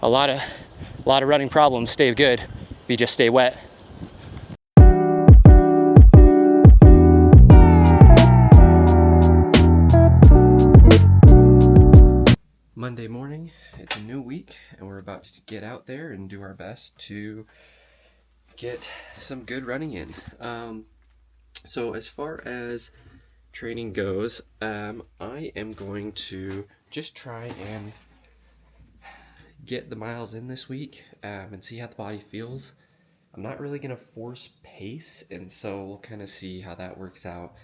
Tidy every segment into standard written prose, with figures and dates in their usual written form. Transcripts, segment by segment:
a lot of running problems stay good if you just stay wet. Monday morning, it's a new week, and we're about to get out there and do our best to get some good running in. So as far as training goes, I am going to just try and get the miles in this week and see how the body feels. I'm not really going to force pace, and so we'll kind of see how that works out.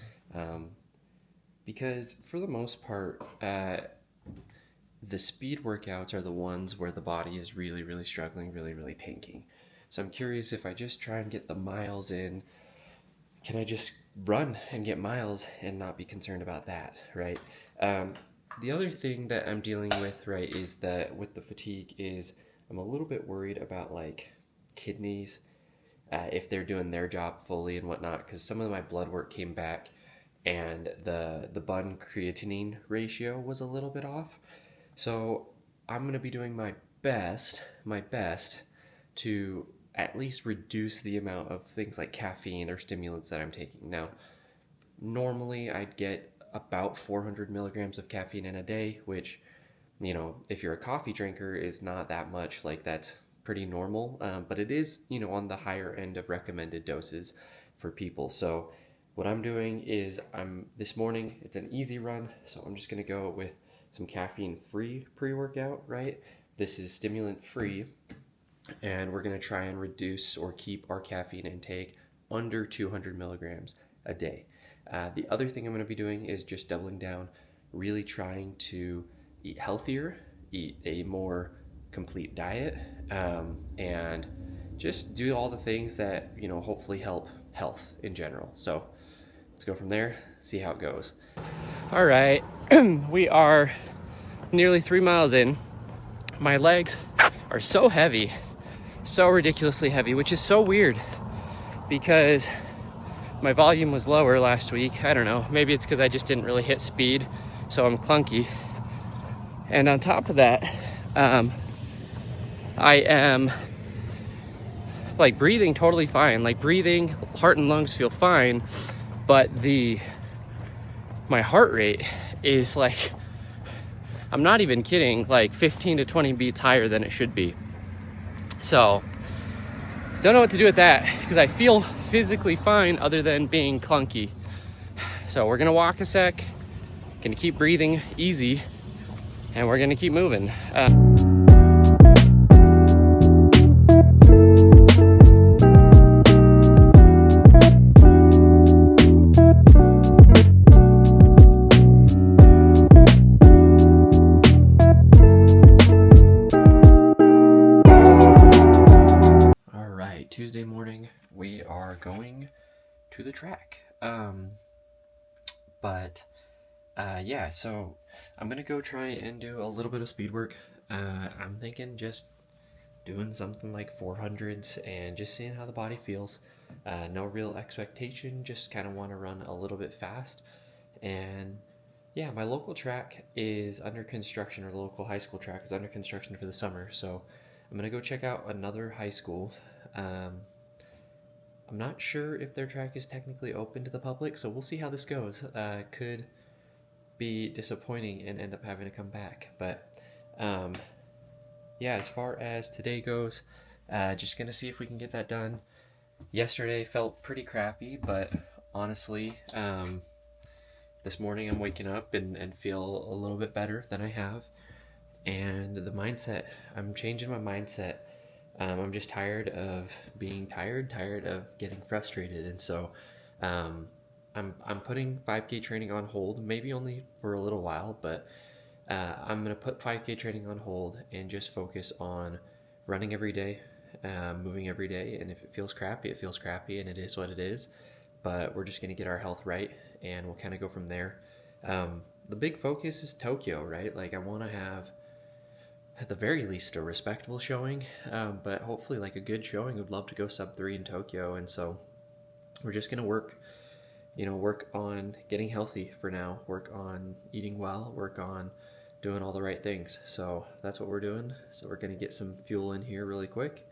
Because for the most part, the speed workouts are the ones where the body is really struggling, really tanking. So I'm curious, if I just try and get the miles in, can I just run and get miles and not be concerned about that, right? The other thing that I'm dealing with, right, is that with the fatigue is I'm a little bit worried about like kidneys, if they're doing their job fully and whatnot, because some of my blood work came back and the bun creatinine ratio was a little bit off. So I'm going to be doing my best to at least reduce the amount of things like caffeine or stimulants that I'm taking. Now, normally I'd get about 400 milligrams of caffeine in a day, which, you know, if you're a coffee drinker, is not that much. Like, that's pretty normal, but it is, you know, on the higher end of recommended doses for people. So what I'm doing is this morning, it's an easy run, so I'm just going to go with some caffeine-free pre-workout, right? This is stimulant-free, and we're going to try and reduce or keep our caffeine intake under 200 milligrams a day. The other thing I'm going to be doing is just doubling down, really trying to eat healthier, eat a more complete diet, and just do all the things that, you know, hopefully help health in general. So let's go from there, see how it goes. All right, we are nearly 3 miles in. My legs are so heavy, so ridiculously heavy, which is so weird because my volume was lower last week. I don't know, maybe it's because I just didn't really hit speed, so I'm clunky. And on top of that, I am like breathing totally fine. Like breathing, heart and lungs feel fine, but my heart rate is like, I'm not even kidding, like 15 to 20 beats higher than it should be. So don't know what to do with that because I feel physically fine other than being clunky. So we're gonna walk a sec, gonna keep breathing easy, and we're gonna keep moving. Tuesday morning, we are going to the track. Yeah, so I'm gonna go try and do a little bit of speed work. I'm thinking just doing something like 400s and just seeing how the body feels. No real expectation, just kind of want to run a little bit fast. And yeah, my local track is under construction, or the local high school track is under construction for the summer. So I'm gonna go check out another high school. I'm not sure if their track is technically open to the public, so we'll see how this goes. Could be disappointing and end up having to come back. But yeah, as far as today goes, just gonna see if we can get that done. Yesterday felt pretty crappy, but honestly, this morning I'm waking up and feel a little bit better than I have. And the mindset, I'm changing my mindset. I'm just tired of being tired of getting frustrated, and so I'm putting 5K training on hold, maybe only for a little while, but I'm gonna put 5K training on hold and just focus on running every day, moving every day, and if it feels crappy, it feels crappy, and it is what it is. But we're just gonna get our health right, and we'll kind of go from there. The big focus is Tokyo, right? Like I want to have, at the very least, a respectable showing, but hopefully like a good showing. Would love to go sub 3 in Tokyo, and so we're just gonna work on getting healthy for now, work on eating well, work on doing all the right things. So that's what we're doing. So we're gonna get some fuel in here really quick,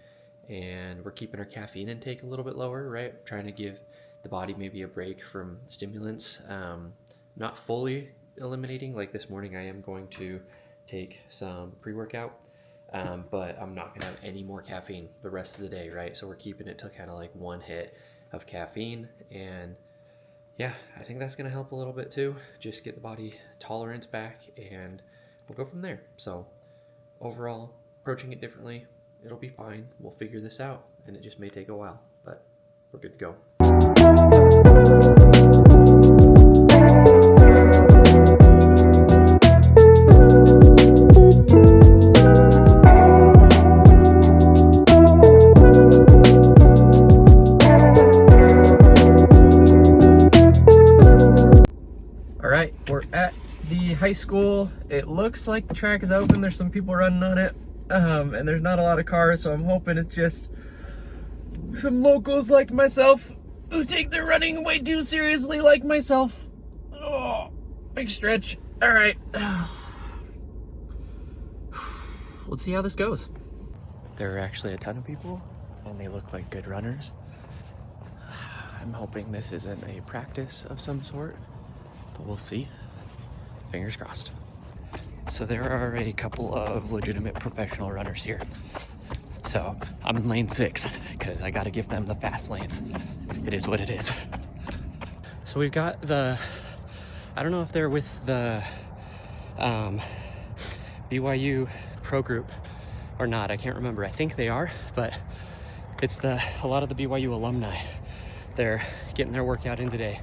and we're keeping our caffeine intake a little bit lower, right? Trying to give the body maybe a break from stimulants. Not fully eliminating, like this morning I am going to take some pre-workout, but I'm not gonna have any more caffeine the rest of the day, right? So we're keeping it to kind of like one hit of caffeine, and yeah, I think that's gonna help a little bit too. Just get the body tolerance back, and we'll go from there. So overall, approaching it differently, it'll be fine. We'll figure this out, and it just may take a while, but we're good to go. All right, we're at the high school. It looks like the track is open. There's some people running on it, and there's not a lot of cars, so I'm hoping it's just some locals like myself who take their running way too seriously, like myself. Oh, big stretch. All right. Let's see how this goes. There are actually a ton of people, and they look like good runners. I'm hoping this isn't a practice of some sort, but we'll see. Fingers crossed. So there are a couple of legitimate professional runners here. So I'm in lane 6 because I got to give them the fast lanes. It is what it is. So we've got the, I don't know if they're with the BYU pro group or not. I can't remember. I think they are, but it's a lot of the BYU alumni. They're getting their workout in today.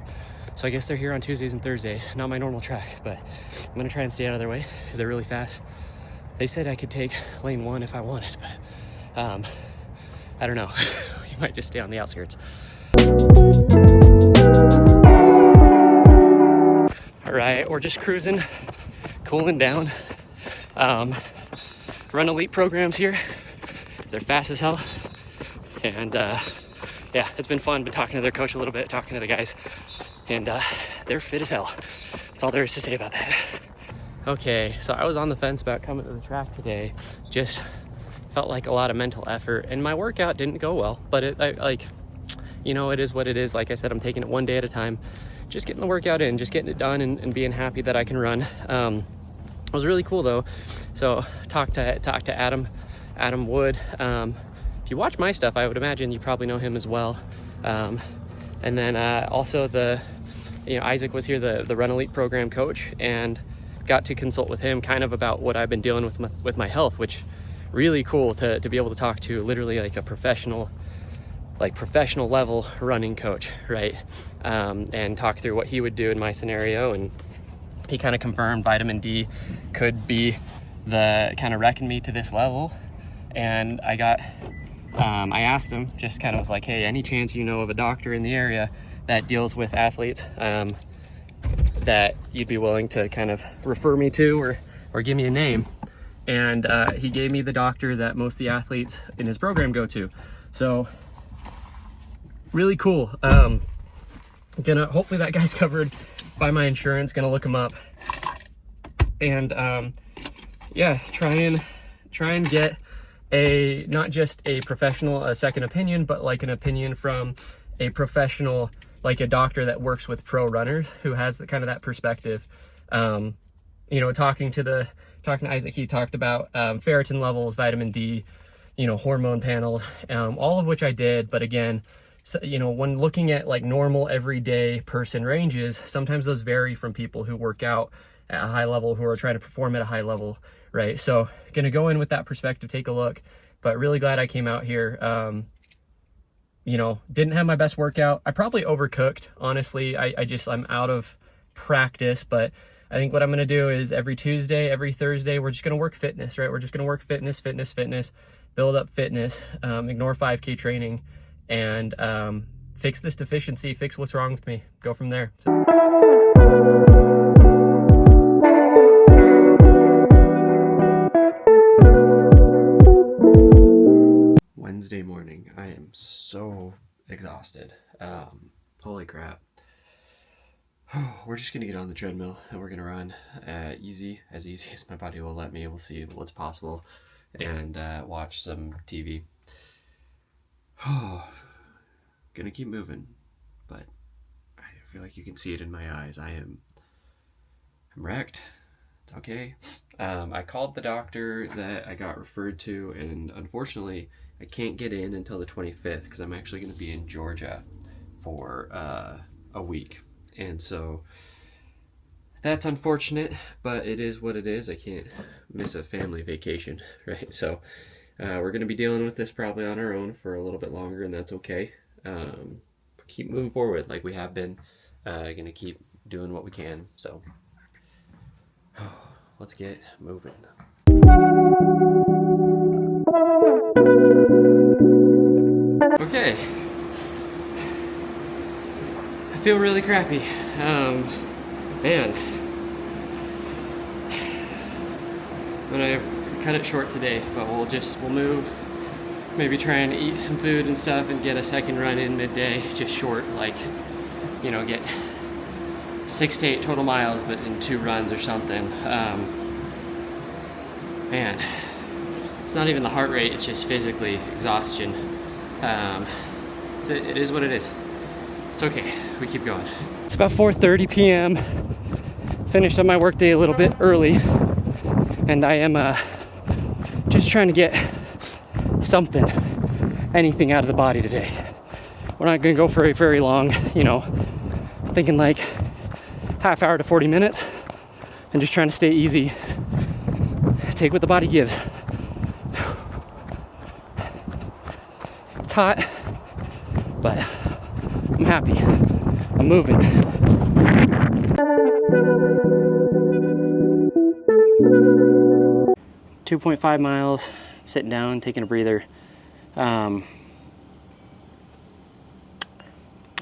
So I guess they're here on Tuesdays and Thursdays. Not my normal track, but I'm gonna try and stay out of their way because they're really fast. They said I could take lane 1 if I wanted, but I don't know. We might just stay on the outskirts. All right, we're just cruising, cooling down. Run elite programs here. They're fast as hell. And yeah, it's been fun. Been talking to their coach a little bit, talking to the guys, and they're fit as hell. That's all there is to say about that. Okay, so I was on the fence about coming to the track today. Just felt like a lot of mental effort, and my workout didn't go well, but it is what it is. Like I said, I'm taking it one day at a time, just getting the workout in, just getting it done, and being happy that I can run. It was really cool though. So talked to Adam Wood. If you watch my stuff, I would imagine you probably know him as well. And then also Isaac was here, the Run Elite program coach, and got to consult with him kind of about what I've been dealing with my health, which really cool to be able to talk to literally like a professional level running coach, right? And talk through what he would do in my scenario. And he kind of confirmed vitamin D could be the kind of wrecking me to this level. And I asked him, just kind of was like, hey, any chance you know of a doctor in the area that deals with athletes that you'd be willing to kind of refer me to or give me a name? And he gave me the doctor that most of the athletes in his program go to. So really cool. Hopefully that guy's covered by my insurance. Gonna look him up, and yeah, try and get not just a professional, a second opinion, but like an opinion from a professional, like a doctor that works with pro runners who has that perspective. Talking to Isaac, he talked about ferritin levels, vitamin D, hormone panel, all of which I did. But again, when looking at like normal everyday person ranges, sometimes those vary from people who work out at a high level, who are trying to perform at a high level, right? So gonna go in with that perspective, take a look, but really glad I came out here. Didn't have my best workout. I probably overcooked, honestly. I'm out of practice, but I think what I'm gonna do is every Tuesday, every Thursday, we're just gonna work fitness, right? We're just gonna work fitness, build up fitness, ignore 5K training, and fix this deficiency, fix what's wrong with me, go from there. Wednesday morning, I am so exhausted. Holy crap. We're just gonna get on the treadmill and we're gonna run as easy as my body will let me. We'll see what's possible and watch some TV. Gonna keep moving, but I feel like you can see it in my eyes. I'm wrecked. It's okay. I called the doctor that I got referred to, and unfortunately I can't get in until the 25th because I'm actually going to be in Georgia for a week. And so that's unfortunate, but it is what it is. I can't miss a family vacation, right? So we're going to be dealing with this probably on our own for a little bit longer, and that's okay. Keep moving forward like we have been. Going to keep doing what we can. So let's get moving. Okay. I feel really crappy. Man. I'm gonna cut it short today, but we'll move. Maybe try and eat some food and stuff and get a second run in midday, just short, like, you know, get 6 to 8 total miles, but in 2 runs or something. Man, it's not even the heart rate, it's just physically exhaustion. It is what it is. It's okay, we keep going. It's about 4:30 p.m. Finished up my workday a little bit early, and I am just trying to get something, anything out of the body today. We're not gonna go for very long, you know, thinking like half hour to 40 minutes, and just trying to stay easy, take what the body gives. It's hot, but I'm happy. I'm moving. 2.5 miles, sitting down, taking a breather. I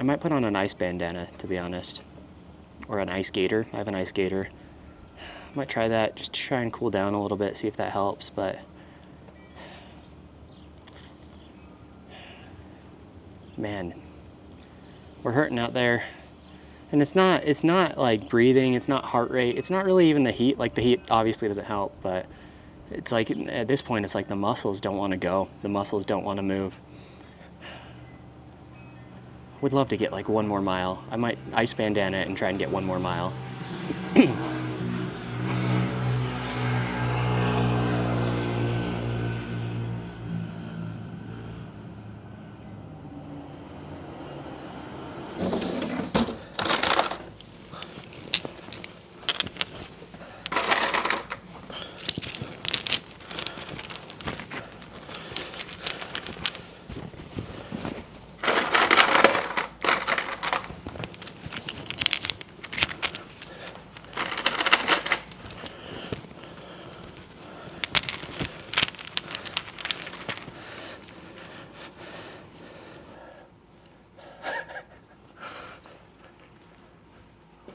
might put on an ice bandana, to be honest, or an ice gaiter. I have an ice gaiter. I might try that, just to try and cool down a little bit, see if that helps, but man, we're hurting out there. And it's not like breathing, it's not heart rate, it's not really even the heat. Like, the heat obviously doesn't help, but it's like at this point it's like the muscles don't want to go, the muscles don't want to move. Would love to get like 1 more mile. I might ice bandana it and try and get 1 more mile.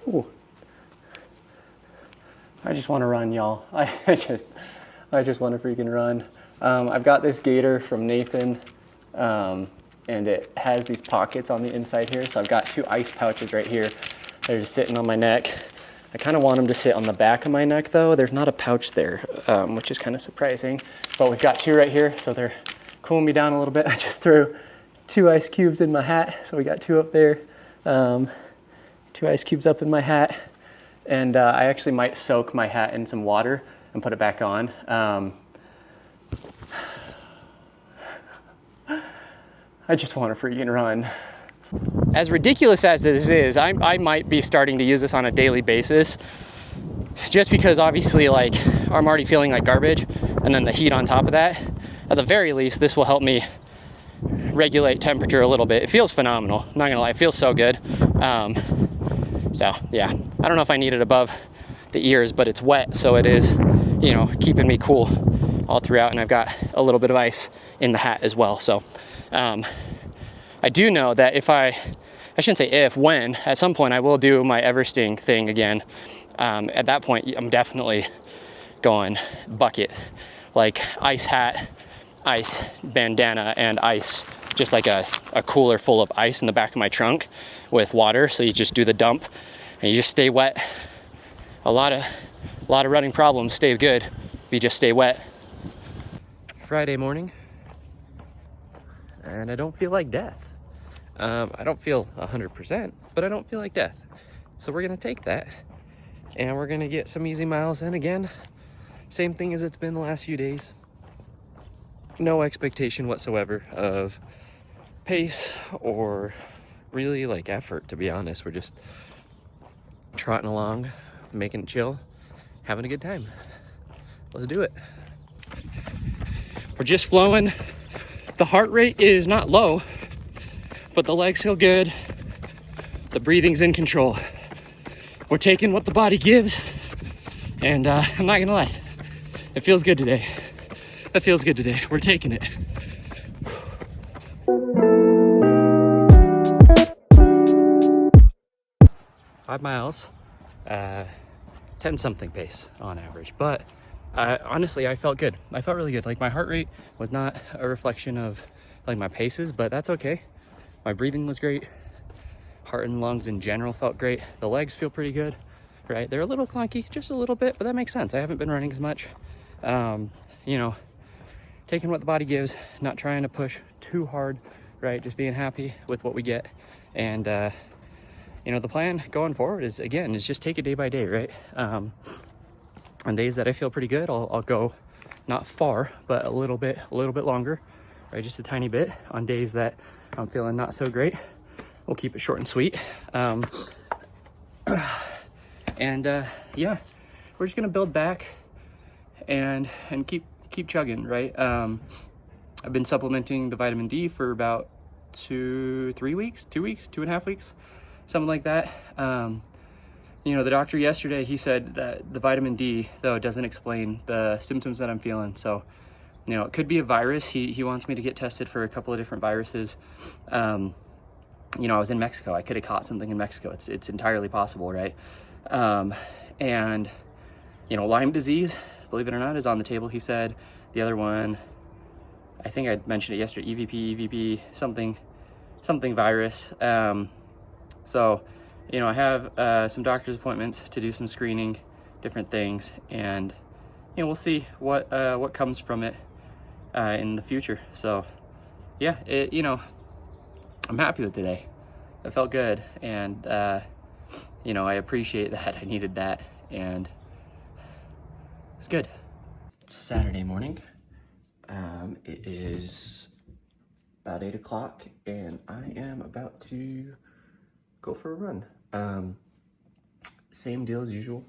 Ooh. I just want to run, y'all. I just want to freaking run. I've got this gaiter from Nathan, and it has these pockets on the inside here. So I've got 2 ice pouches right here. They're just sitting on my neck. I kind of want them to sit on the back of my neck though. There's not a pouch there, which is kind of surprising. But we've got 2 right here, so they're cooling me down a little bit. I just threw 2 ice cubes in my hat, so we got 2 up there. 2 ice cubes up in my hat, and I actually might soak my hat in some water and put it back on. I just want to freaking run. As ridiculous as this is, I might be starting to use this on a daily basis, just because obviously, like, I'm already feeling like garbage, and then the heat on top of that. At the very least, this will help me regulate temperature a little bit. It feels phenomenal, I'm not gonna lie, it feels so good. So yeah, I don't know if I need it above the ears, but it's wet, so it is, you know, keeping me cool all throughout, and I've got a little bit of ice in the hat as well. So I do know that if I shouldn't say if, when, at some point I will do my Eversting thing again. At that point, I'm definitely going bucket, like ice hat, ice bandana, and ice, just like a cooler full of ice in the back of my trunk with water. So you just do the dump and you just stay wet. A lot of running problems stay good if you just stay wet. Friday morning, and I don't feel like death. I don't feel 100%, but I don't feel like death. So we're gonna take that, and we're gonna get some easy miles in again. Same thing as it's been the last few days. No expectation whatsoever of pace or really like effort, to be honest. We're just trotting along, making it chill, having a good time. Let's do it. We're just flowing. The heart rate is not low, but the legs feel good. The breathing's in control. We're taking what the body gives, and I'm not gonna lie, it feels good today. It feels good today. We're taking it. Five miles, 10 something pace on average, but honestly, I felt good. I felt really good. Like, my heart rate was not a reflection of like my paces, but that's okay. My breathing was great. Heart and lungs in general felt great. The legs feel pretty good, right? They're a little clunky, just a little bit, but that makes sense. I haven't been running as much. You know, taking what the body gives, not trying to push too hard, right? Just being happy with what we get. And, you know, the plan going forward is just take it day by day, right? On days that I feel pretty good, I'll go not far, but a little bit longer, right? Just a tiny bit. On days that I'm feeling not so great, we'll keep it short and sweet. Yeah, we're just gonna build back and keep chugging, right? I've been supplementing the vitamin D for about 2.5 weeks, something like that. You know, the doctor yesterday, he said that the vitamin D, though, doesn't explain the symptoms that I'm feeling. So, you know, it could be a virus. He wants me to get tested for a couple of different viruses. You know, I was in Mexico. I could have caught something in Mexico. It's entirely possible, right? And, you know, Lyme disease, believe it or not, is on the table, he said. The other one, I think I mentioned it yesterday, EVP, something virus. So, you know, I have some doctor's appointments to do some screening, different things, and, you know, we'll see what comes from it in the future. So, yeah, you know, I'm happy with today. It felt good, and you know, I appreciate that. I needed that, and it's good. It's Saturday morning. It is about 8 o'clock, and I am about to go for a run. Same deal as usual,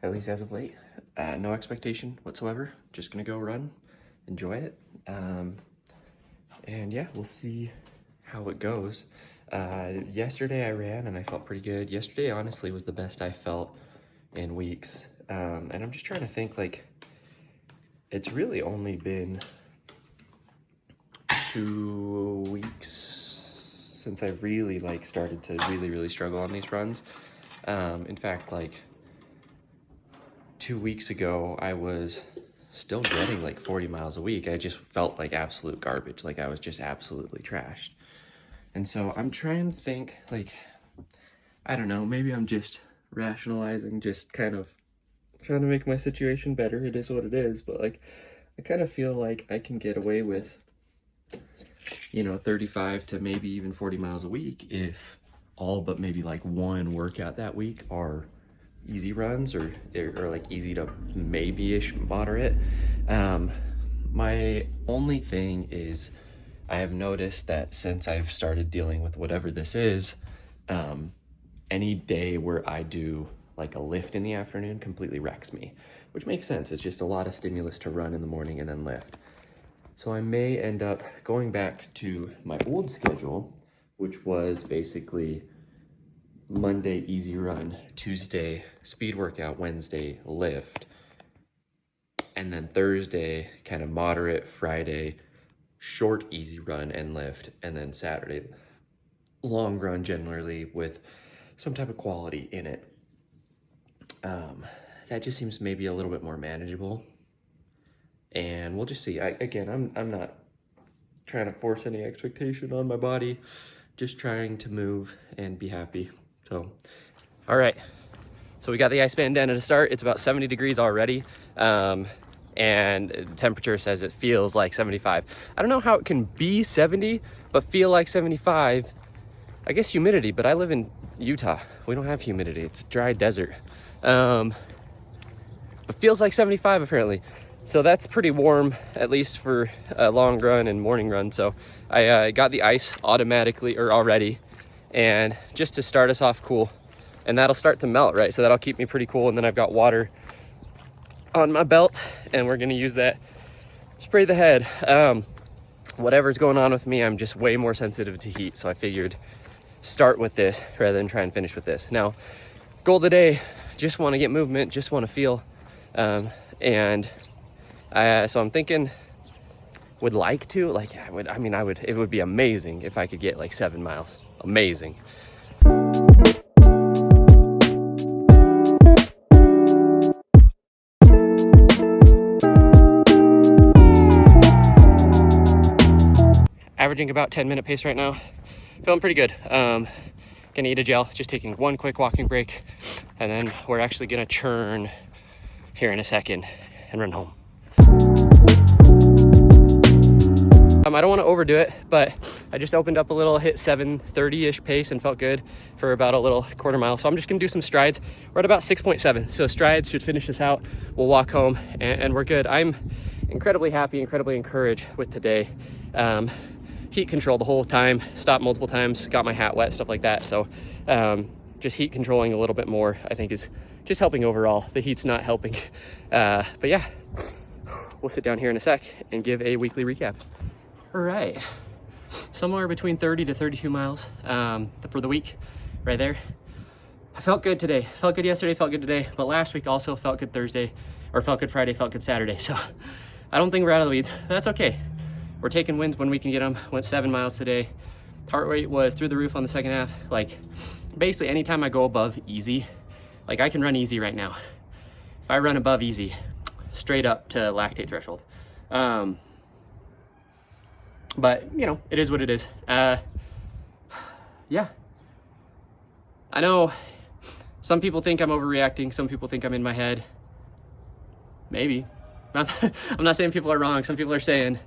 at least as of late. No expectation whatsoever. Just gonna go run, enjoy it, and yeah, we'll see how it goes. Yesterday I ran and I felt pretty good. Yesterday honestly was the best I felt in weeks. And I'm just trying to think, like, it's really only been 2 weeks since I really like started to really struggle on these runs. In fact, like 2 weeks ago, I was still getting like 40 miles a week. I just felt like absolute garbage. Like I was just absolutely trashed. And so I'm trying to think, like, I don't know, maybe I'm just rationalizing, just kind of trying to make my situation better. It is what it is, but like, I kind of feel like I can get away with, you know, 35 to maybe even 40 miles a week if all but maybe like one workout that week are easy runs or like easy to maybe-ish moderate. My only thing is I have noticed that since I've started dealing with whatever this is, any day where I do like a lift in the afternoon completely wrecks me, which makes sense. It's just a lot of stimulus to run in the morning and then lift. So I may end up going back to my old schedule, which was basically Monday easy run, Tuesday speed workout, Wednesday lift, and then Thursday kind of moderate, Friday short easy run and lift, and then Saturday long run, generally with some type of quality in it. That just seems maybe a little bit more manageable, and we'll just see. I'm not trying to force any expectation on my body, just trying to move and be happy. So All right, so we got the ice bandana to start. It's about 70 degrees already. And the temperature says it feels like 75. I don't know how it can be 70, but feel like 75. I guess humidity, but I live in Utah. We don't have humidity. It's dry desert. But feels like 75 apparently. So that's pretty warm, at least for a long run and morning run. So I got the ice automatically or already, and just to start us off cool. And that'll start to melt, right? So that'll keep me pretty cool. And then I've got water on my belt, and we're gonna use that, spray the head. Whatever's going on with me, I'm just way more sensitive to heat. So I figured start with this rather than try and finish with this. Now, goal today, just wanna get movement, just wanna feel. So I'm thinking, would like to, like, it would be amazing if I could get like 7 miles, amazing. Averaging about 10-minute pace right now. Feeling pretty good. Gonna eat a gel, just taking one quick walking break, and then we're actually gonna churn here in a second and run home. I don't want to overdo it, but I just opened up a little, hit 7:30-ish pace and felt good for about a little quarter mile. So I'm just gonna do some strides. We're at about 6.7, so strides should finish us out. We'll walk home and we're good. I'm incredibly happy, incredibly encouraged with today. Heat control the whole time, stopped multiple times, got my hat wet, stuff like that. So just heat controlling a little bit more, I think, is just helping overall. The heat's not helping. But yeah, we'll sit down here in a sec and give a weekly recap. All right, somewhere between 30 to 32 miles for the week, right there. I felt good today, felt good yesterday, felt good today, but last week also felt good Thursday, or felt good Friday, felt good Saturday. So I don't think we're out of the weeds. That's okay. We're taking wins when we can get them. Went 7 miles today. Heart rate was through the roof on the second half. Like, basically anytime I go above easy, like I can run easy right now. If I run above easy, straight up to lactate threshold. But you know, it is what it is. Yeah. I know some people think I'm overreacting. Some people think I'm in my head. Maybe. I'm not saying people are wrong. Some people are saying,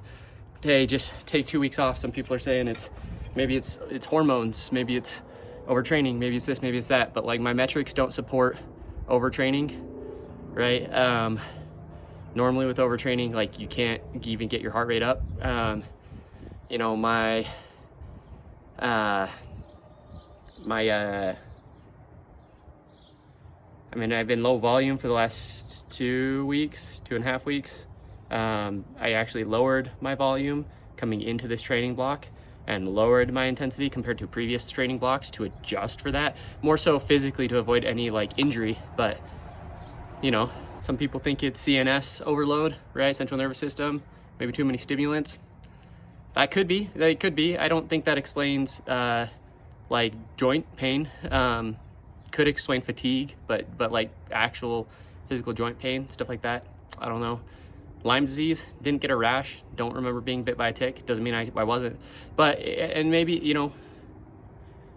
hey, just take 2 weeks off. Some people are saying maybe it's hormones, maybe it's overtraining, maybe it's this, maybe it's that. But like, my metrics don't support overtraining, right? Normally with overtraining, like, you can't even get your heart rate up. You know, I've been low volume for the last 2.5 weeks. I actually lowered my volume coming into this training block and lowered my intensity compared to previous training blocks to adjust for that, more so physically to avoid any like injury. But you know, some people think it's CNS overload, right? Central nervous system, maybe too many stimulants. That could be. I don't think that explains like joint pain. Could explain fatigue, but like actual physical joint pain, stuff like that, I don't know. Lyme disease, didn't get a rash, don't remember being bit by a tick, doesn't mean I wasn't. But, and maybe, you know,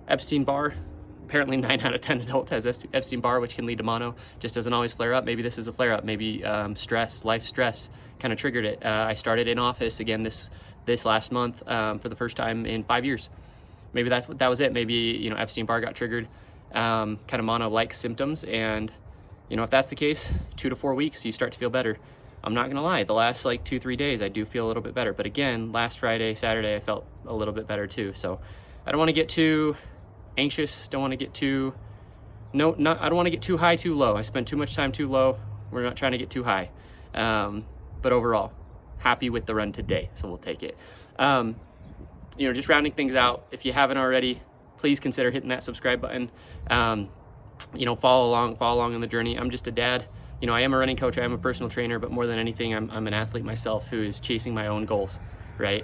Epstein-Barr, apparently 9 out of 10 adults has Epstein-Barr, which can lead to mono, just doesn't always flare up. Maybe this is a flare up, maybe life stress kind of triggered it. I started in office again this last month for the first time in 5 years. Maybe that was it. Maybe, you know, Epstein-Barr got triggered, kind of mono-like symptoms. And, you know, if that's the case, 2 to 4 weeks, you start to feel better. I'm not gonna lie, the last like 2-3 days, I do feel a little bit better. But again, last Friday, Saturday, I felt a little bit better too. So I don't wanna get too anxious, don't wanna get too, I don't wanna get too high, too low. I spent too much time too low. We're not trying to get too high. But overall, happy with the run today, so we'll take it. You know, just rounding things out, if you haven't already, please consider hitting that subscribe button. You know, follow along on the journey. I'm just a dad. You know, I am a running coach, I am a personal trainer, but more than anything, I'm an athlete myself who is chasing my own goals, right?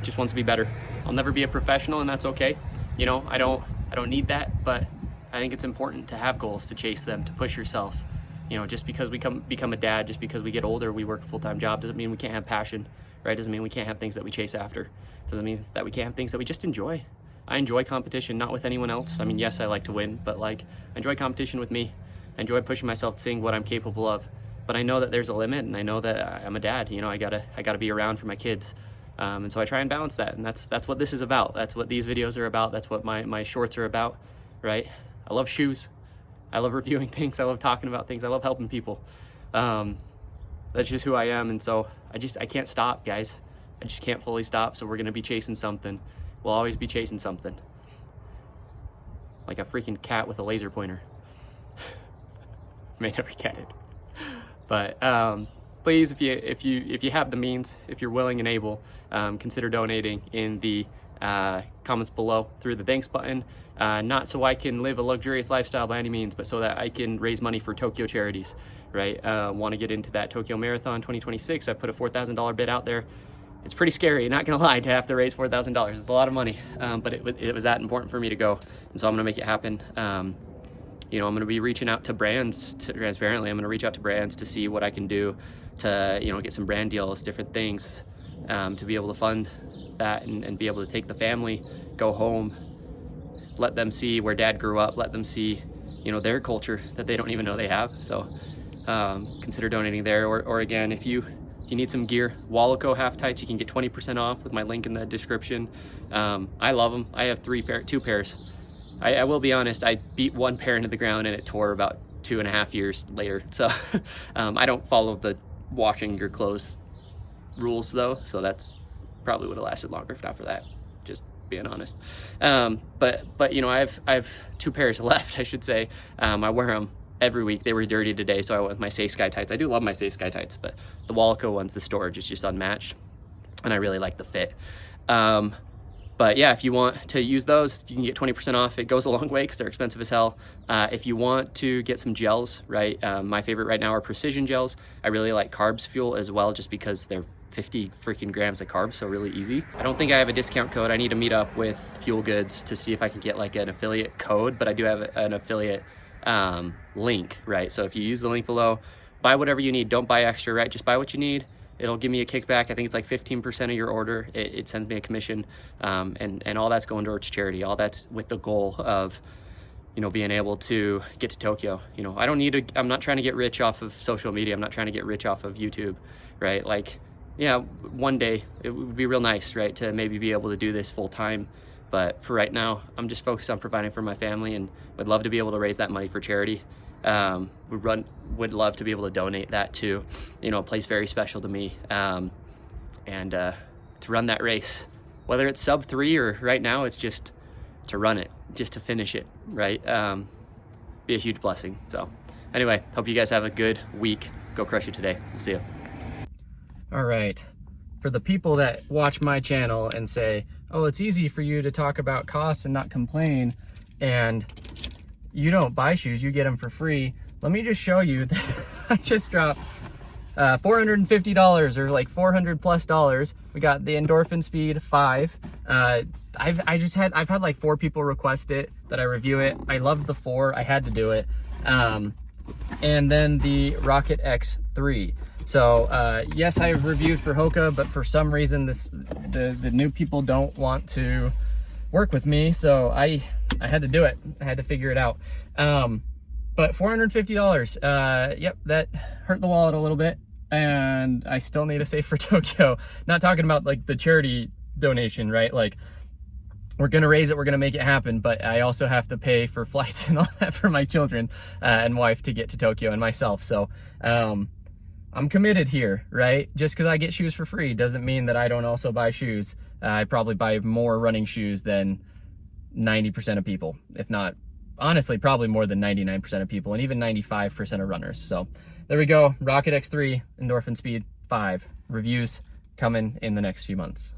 Just wants to be better. I'll never be a professional, and that's okay. You know, I don't need that, but I think it's important to have goals, to chase them, to push yourself. You know, just because we become a dad, just because we get older, we work a full-time job, doesn't mean we can't have passion, right? Doesn't mean we can't have things that we chase after. Doesn't mean that we can't have things that we just enjoy. I enjoy competition, not with anyone else. I mean, yes, I like to win, but like, I enjoy competition with me. I enjoy pushing myself, seeing what I'm capable of. But I know that there's a limit, and I know that I'm a dad. You know, I gotta be around for my kids, and so I try and balance that. And that's what this is about. That's what these videos are about. That's what my shorts are about, right? I love shoes. I love reviewing things. I love talking about things. I love helping people. That's just who I am, and so I can't stop, guys. I just can't fully stop. So we're gonna be chasing something. We'll always be chasing something, like a freaking cat with a laser pointer. May never get it. But please, if you have the means, if you're willing and able, consider donating in the comments below through the thanks button. Not so I can live a luxurious lifestyle by any means, but so that I can raise money for Tokyo charities, right? Want to get into that Tokyo Marathon 2026. I put a $4,000 bid out there. It's pretty scary, not gonna lie, to have to raise $4,000. It's a lot of money, but it was that important for me to go, and so I'm gonna make it happen. You know, I'm gonna be reaching out to brands, transparently. I'm gonna reach out to brands to see what I can do to, you know, get some brand deals, different things, to be able to fund that and be able to take the family, go home, let them see where dad grew up, let them see, you know, their culture that they don't even know they have. So consider donating there, or again, if you need some gear, Wallaco half tights, you can get 20% off with my link in the description. I love them. I have two pairs. I will be honest, I beat one pair into the ground and it tore about 2.5 years later. So I don't follow the washing your clothes rules though, so that's probably would have lasted longer if not for that, just being honest. But you know, I've 2 pairs left, I should say. I wear them every week. They were dirty today, so I went with my Say Sky tights. I do love my Say Sky tights, but the Wallaco ones, the storage is just unmatched, and I really like the fit. But yeah, if you want to use those, you can get 20% off. It goes a long way because they're expensive as hell. If you want to get some gels, right? My favorite right now are precision gels. I really like Carbs Fuel as well, just because they're 50 freaking grams of carbs, so really easy. I don't think I have a discount code. I need to meet up with Fuel Goods to see if I can get like an affiliate code, but I do have an affiliate link, right? So if you use the link below, buy whatever you need. Don't buy extra, right? Just buy what you need. It'll give me a kickback. I think it's like 15% of your order. It sends me a commission, and all that's going towards charity. All that's with the goal of, you know, being able to get to Tokyo. You know, I'm not trying to get rich off of social media. I'm not trying to get rich off of YouTube, right? Like, yeah, one day it would be real nice, right, to maybe be able to do this full time. But for right now, I'm just focused on providing for my family, and would love to be able to raise that money for charity. Would love to be able to donate that to, you know, a place very special to me, and to run that race, whether it's sub 3 or right now it's just to run it, just to finish it, right? Be a huge blessing. So anyway, hope you guys have a good week. Go crush it today. We'll see you. All right, for the people that watch my channel and say, oh, it's easy for you to talk about costs and not complain, and you don't buy shoes, you get them for free. Let me just show you that I just dropped $450, or like $400+ We got the Endorphin Speed 5. I've had like 4 people request it, that I review it. I loved the 4, I had to do it. And then the Rocket X3. So yes, I've reviewed for Hoka, but for some reason the new people don't want to work with me, so I had to do it. I had to figure it out. But $450, yep, that hurt the wallet a little bit, and I still need to save for Tokyo. Not talking about like the charity donation, right? Like, we're gonna raise it, we're gonna make it happen, but I also have to pay for flights and all that for my children and wife to get to Tokyo, and myself. So I'm committed here, right? Just because I get shoes for free doesn't mean that I don't also buy shoes. I probably buy more running shoes than 90% of people, if not, honestly, probably more than 99% of people, and even 95% of runners. So there we go. Rocket X3, Endorphin Speed 5. Reviews coming in the next few months.